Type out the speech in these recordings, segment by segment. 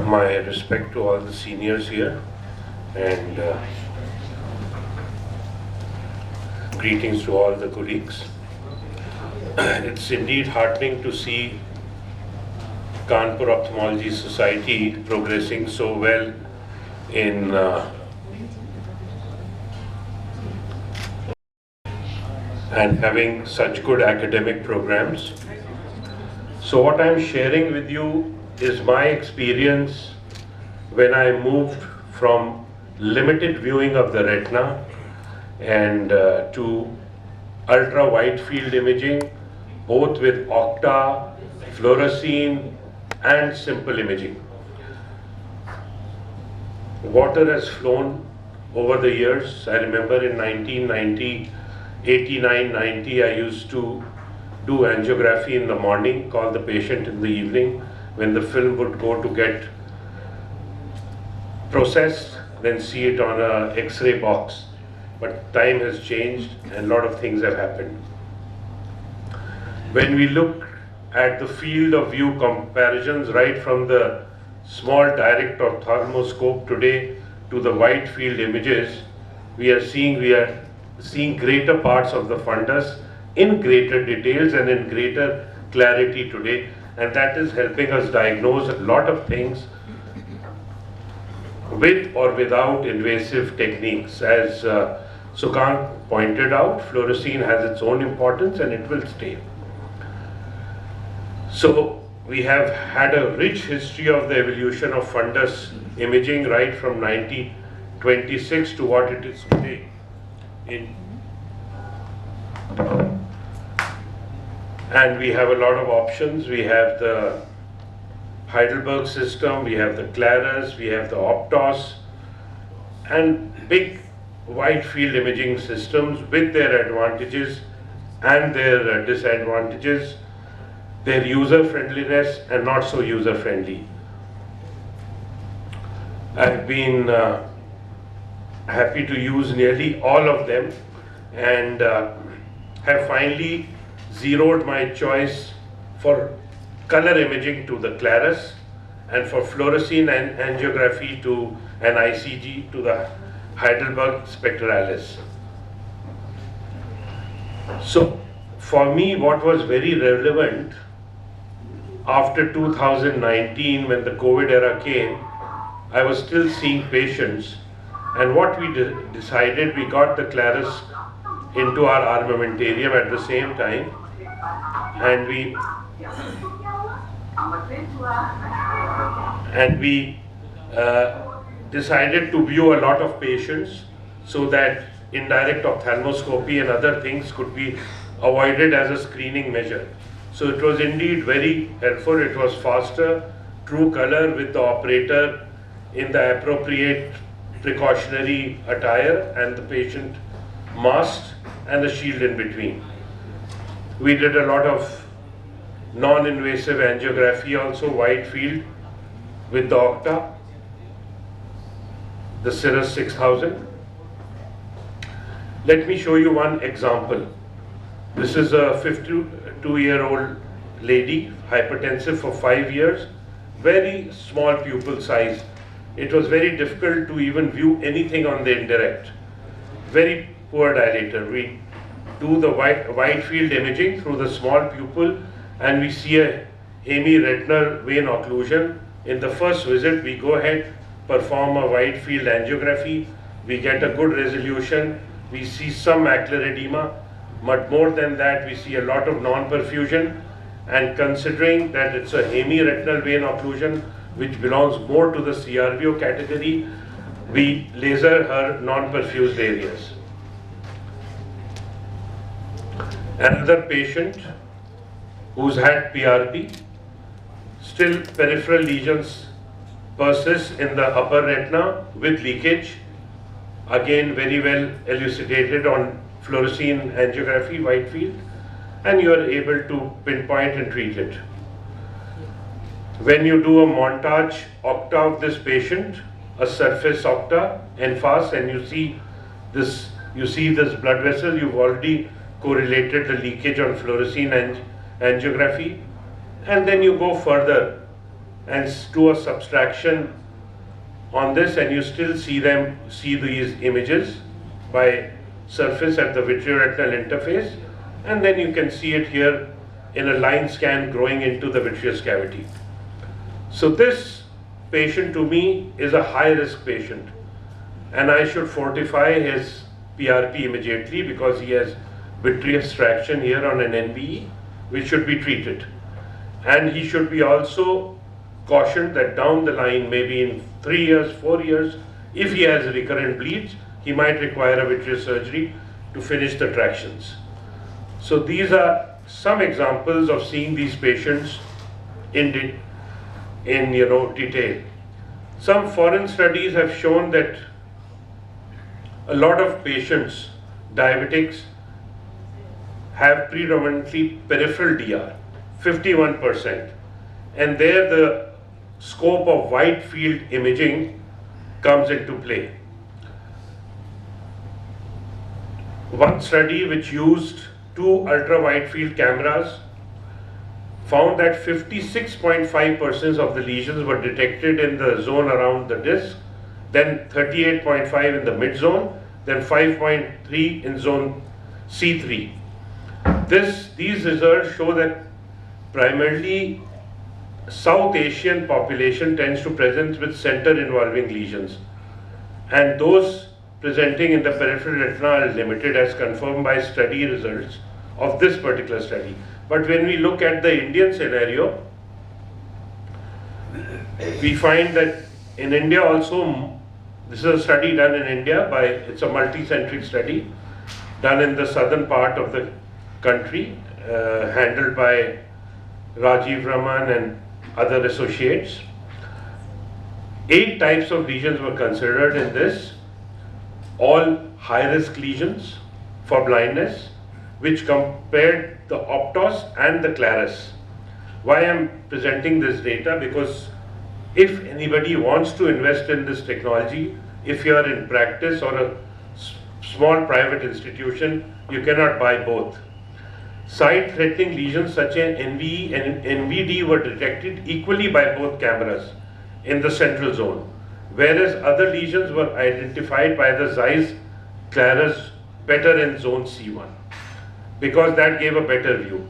My respect to all the seniors here, and greetings to all the colleagues. It's indeed heartening to see Kanpur Ophthalmic Society progressing so well in and having such good academic programs. So what I'm sharing with you is my experience when I moved from limited viewing of the retina and to ultra wide field imaging, both with OCTA, fluorescein and simple imaging. Water has flown over the years. I remember in 1990, 89, 90, I used to do angiography in the morning, call the patient in the evening when the film would go to get processed, then see it on a X-ray box. But time has changed and a lot of things have happened. When we look at the field of view comparisons right from the small direct ophthalmoscope today to the wide field images, we are seeing greater parts of the fundus in greater details and in greater clarity today, and that is helping us diagnose a lot of things with or without invasive techniques. As Sukant pointed out, fluorescein has its own importance and it will stay. So we have had a rich history of the evolution of fundus imaging right from 1926 to what it is today. And we have a lot of options. We have the Heidelberg system, we have the Claris, we have the Optos, and big wide field imaging systems with their advantages and their disadvantages, their user friendliness and not so user friendly. I've been happy to use nearly all of them and have finally zeroed my choice for color imaging to the Claris and for fluorescein and angiography to an ICG to the Heidelberg Spectralis. So for me, what was very relevant after 2019 when the COVID era came, I was still seeing patients, and what we decided, we got the Claris into our armamentarium at the same time, and we decided to view a lot of patients so that indirect ophthalmoscopy and other things could be avoided as a screening measure. So it was indeed very helpful. It was faster, true color with the operator in the appropriate precautionary attire and the patient masked and the shield in between. We did a lot of non-invasive angiography also, wide field with the OCTA, the Cirrus 6000. Let me show you one example. This is a 52-year-old lady, hypertensive for 5 years, very small pupil size. It was very difficult to even view anything on the indirect. Very poor dilator. We do the wide field imaging through the small pupil and we see a hemiretinal vein occlusion. In the first visit, we go ahead, perform a wide field angiography. We get a good resolution. We see some macular edema, but more than that, we see a lot of non-perfusion. And considering that it's a hemiretinal vein occlusion, which belongs more to the CRVO category, we laser her non-perfused areas. Another patient who's had PRP, still peripheral lesions persist in the upper retina with leakage, again very well elucidated on fluorescein angiography, wide field, and you are able to pinpoint and treat it. When you do a montage OCTA of this patient, a surface OCTA, en-face, and you see this blood vessel, you've already correlated the leakage on fluorescein angiography, and then you go further and do a subtraction on this, and you still see these images by surface at the vitreoretinal interface, and then you can see it here in a line scan growing into the vitreous cavity. So this patient to me is a high risk patient, and I should fortify his PRP immediately because he has vitreous traction here on an NBE, which should be treated. And he should be also cautioned that down the line, maybe in 3 years, 4 years, if he has recurrent bleeds, he might require a vitreous surgery to finish the tractions. So these are some examples of seeing these patients in detail. Some foreign studies have shown that a lot of patients, diabetics, have predominantly peripheral DR, 51%. And there the scope of wide field imaging comes into play. One study which used 2 ultra-wide field cameras found that 56.5% of the lesions were detected in the zone around the disc, then 38.5 in the mid zone, then 5.3 in zone C3. These results show that primarily South Asian population tends to present with center involving lesions, and those presenting in the peripheral retina are limited as confirmed by study results of this particular study. But when we look at the Indian scenario, we find that in India also, this is a study done in India it's a multi-centric study done in the southern part of the country, handled by Rajiv Raman and other associates. 8 types of lesions were considered in this, all high-risk lesions for blindness, which compared the Optos and the Claris. Why I'm presenting this data? Because if anybody wants to invest in this technology, if you are in practice or a small private institution, you cannot buy both. Sight-threatening lesions such as NVE and NVD were detected equally by both cameras in the central zone, whereas other lesions were identified by the Zeiss Claris better in zone C1, because that gave a better view.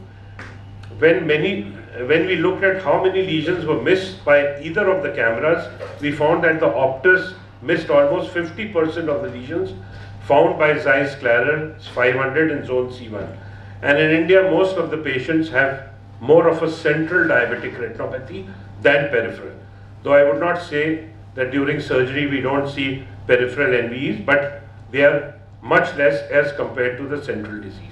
When we looked at how many lesions were missed by either of the cameras, we found that the Optus missed almost 50% of the lesions found by Zeiss Claris 500 in zone C1. And in India, most of the patients have more of a central diabetic retinopathy than peripheral. Though I would not say that during surgery we don't see peripheral NVEs, but they are much less as compared to the central disease.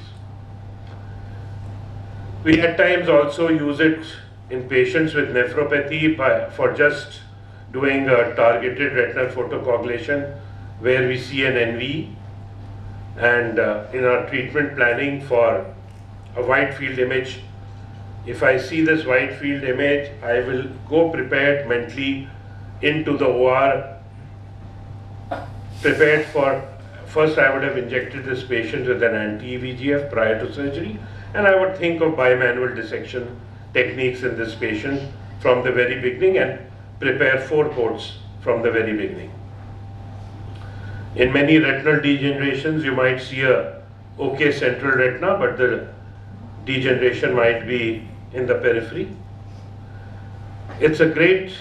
We at times also use it in patients with nephropathy for just doing a targeted retinal photocoagulation where we see an NVE, and in our treatment planning for a wide field image, if I see this wide field image, I will go prepared mentally into the OR, prepared for, first I would have injected this patient with an anti-VEGF prior to surgery, and I would think of bimanual dissection techniques in this patient from the very beginning and prepare 4 coats from the very beginning. In many retinal degenerations, you might see a okay central retina, but the degeneration might be in the periphery. It's a great,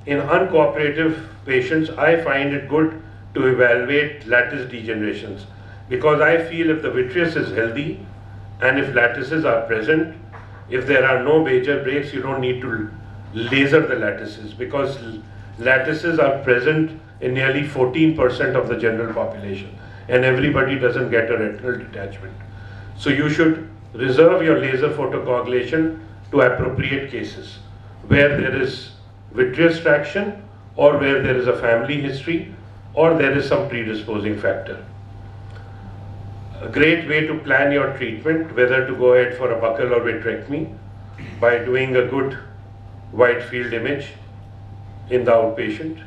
in uncooperative patients, I find it good to evaluate lattice degenerations, because I feel if the vitreous is healthy and if lattices are present, if there are no major breaks, you don't need to laser the lattices, because lattices are present in nearly 14% of the general population, and everybody doesn't get a retinal detachment. So you should reserve your laser photocoagulation to appropriate cases where there is vitreous traction, or where there is a family history, or there is some predisposing factor. A great way to plan your treatment, whether to go ahead for a buccal or vitrectomy, by doing a good wide field image in the outpatient.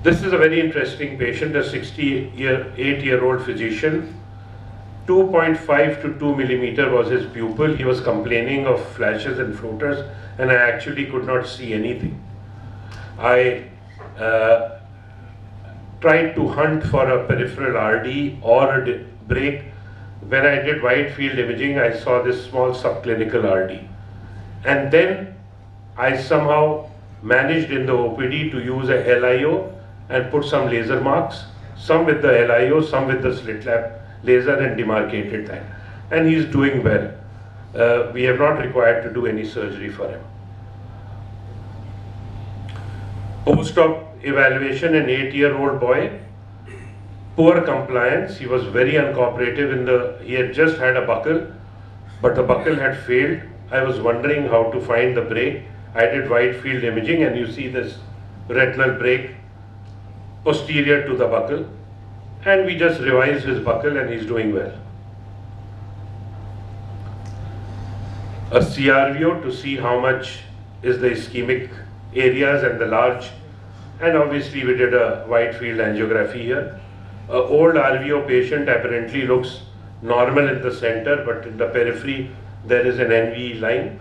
This is a very interesting patient, a 68-year-old physician. 2.5 to 2 millimeter was his pupil. He was complaining of flashes and floaters, and I actually could not see anything. I tried to hunt for a peripheral RD or a break. When I did wide field imaging, I saw this small subclinical RD. And then I somehow managed in the OPD to use a LIO and put some laser marks, some with the LIO, some with the slit lamp laser, and demarcated that. And he's doing well. We have not required to do any surgery for him. Post-op evaluation, an 8-year-old boy, poor compliance. He was very uncooperative he had just had a buckle, but the buckle had failed. I was wondering how to find the break. I did wide field imaging, and you see this retinal break posterior to the buckle, and we just revised his buckle, and he's doing well. A CRVO to see how much is the ischemic areas and the large, and obviously we did a wide field angiography here. An old RVO patient apparently looks normal in the center, but in the periphery there is an NV line,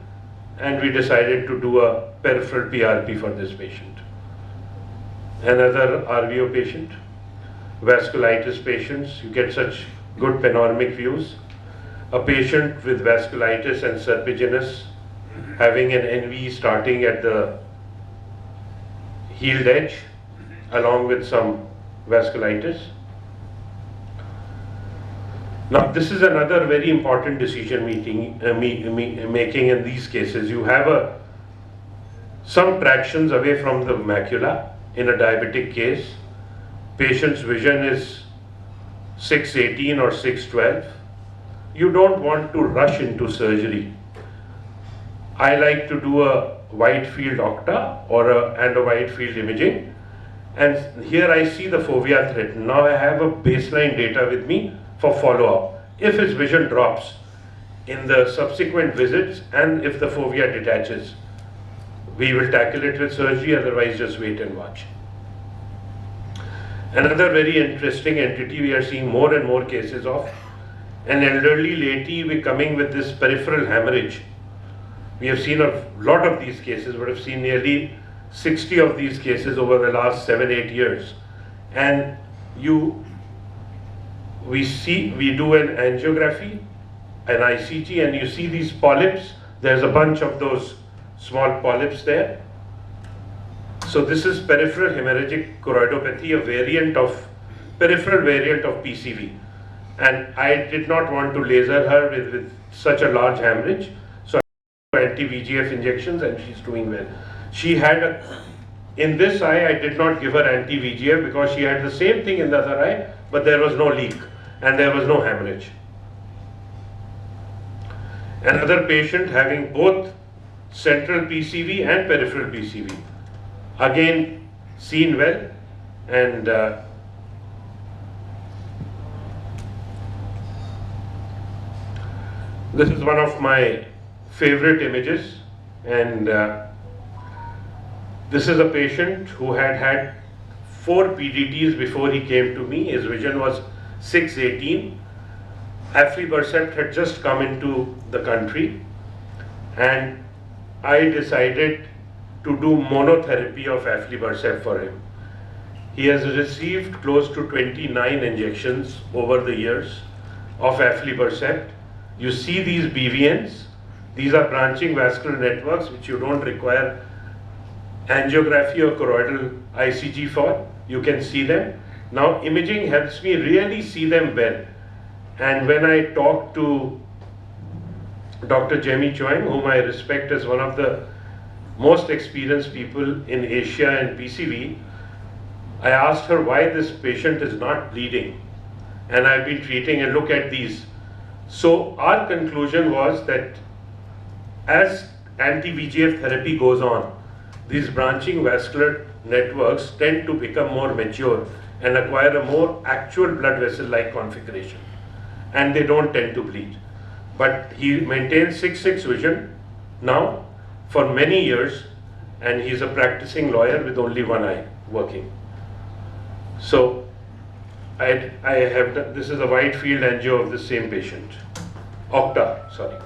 and we decided to do a peripheral PRP for this patient. Another RVO patient, vasculitis patients, you get such good panoramic views. A patient with vasculitis and serpiginous, having an NV starting at the healed edge along with some vasculitis. Now this is another very important decision making in these cases. You have some tractions away from the macula in a diabetic case. Patient's vision is 618 or 612. You don't want to rush into surgery. I like to do a wide field OCTA and a wide field imaging, and here I see the fovea threatened. Now I have a baseline data with me for follow-up. If his vision drops in the subsequent visits and if the fovea detaches, we will tackle it with surgery, otherwise just wait and watch. Another very interesting entity we are seeing more and more cases of, an elderly lady coming with this peripheral hemorrhage. We have seen a lot of these cases, but have seen nearly 60 of these cases over the last 7-8 years. And we do an angiography, an ICG, and you see these polyps. There's a bunch of those small polyps there. So this is peripheral hemorrhagic choroidopathy, a peripheral variant of PCV. And I did not want to laser her with such a large hemorrhage. So I did anti-VEGF injections, and she's doing well. She had in this eye, I did not give her anti-VEGF because she had the same thing in the other eye, but there was no leak and there was no hemorrhage. Another patient having both central PCV and peripheral PCV. Again, seen well, and this is one of my favorite images, and this is a patient who had 4 PDTs before he came to me. His vision was 618. Aflibercept had just come into the country, and I decided to do monotherapy of aflibercept for him. He has received close to 29 injections over the years of aflibercept. You see these BVNs. These are branching vascular networks which you don't require angiography or choroidal ICG for. You can see them. Now imaging helps me really see them well. And when I talk to Dr. Jamie Choing, whom I respect as one of the most experienced people in Asia and PCV, I asked her why this patient is not bleeding. And I've been treating, and look at these. So our conclusion was that as anti-VEGF therapy goes on, these branching vascular networks tend to become more mature and acquire a more actual blood vessel-like configuration, and they don't tend to bleed. But he maintains 6/6 vision now for many years, and he's a practicing lawyer with only one eye working. So I have done, this is a wide field angio of the same patient. OCTA, sorry.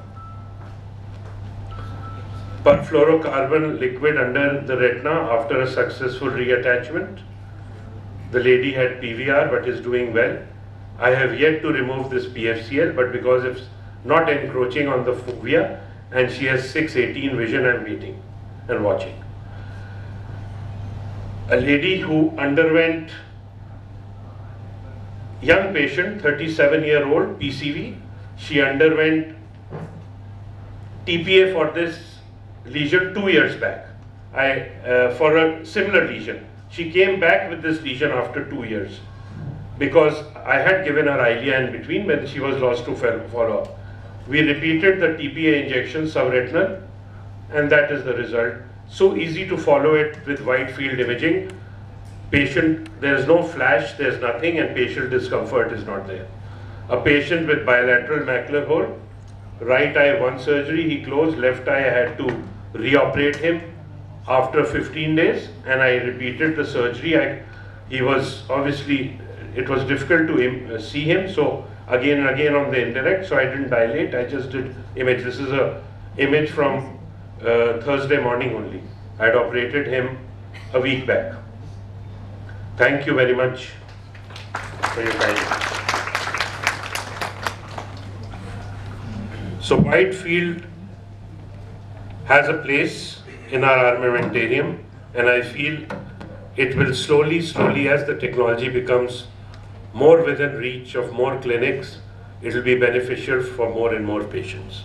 Perfluorocarbon liquid under the retina after a successful reattachment. The lady had PVR but is doing well. I have yet to remove this PFCL, but because it's not encroaching on the fovea and she has 6/18 vision, I'm waiting and watching. A lady who underwent, young patient, 37-year-old, PCV, she underwent TPA for this lesion 2 years back. For a similar lesion. She came back with this lesion after 2 years because I had given her Eylea in between when she was lost to follow-up. We repeated the TPA injection subretinal, and that is the result. So easy to follow it with wide field imaging. Patient, there is no flash, there is nothing, and patient discomfort is not there. A patient with bilateral macular hole, right eye 1 surgery, he closed, left eye I had to reoperate him after 15 days, and I repeated the surgery. He was obviously, it was difficult to see him, so again and again on the indirect, so I didn't dilate, I just did image. This is a image from Thursday morning only. I had operated him a week back. Thank you very much for your time. So wide field has a place in our armamentarium, and I feel it will slowly as the technology becomes more within reach of more clinics, it will be beneficial for more and more patients.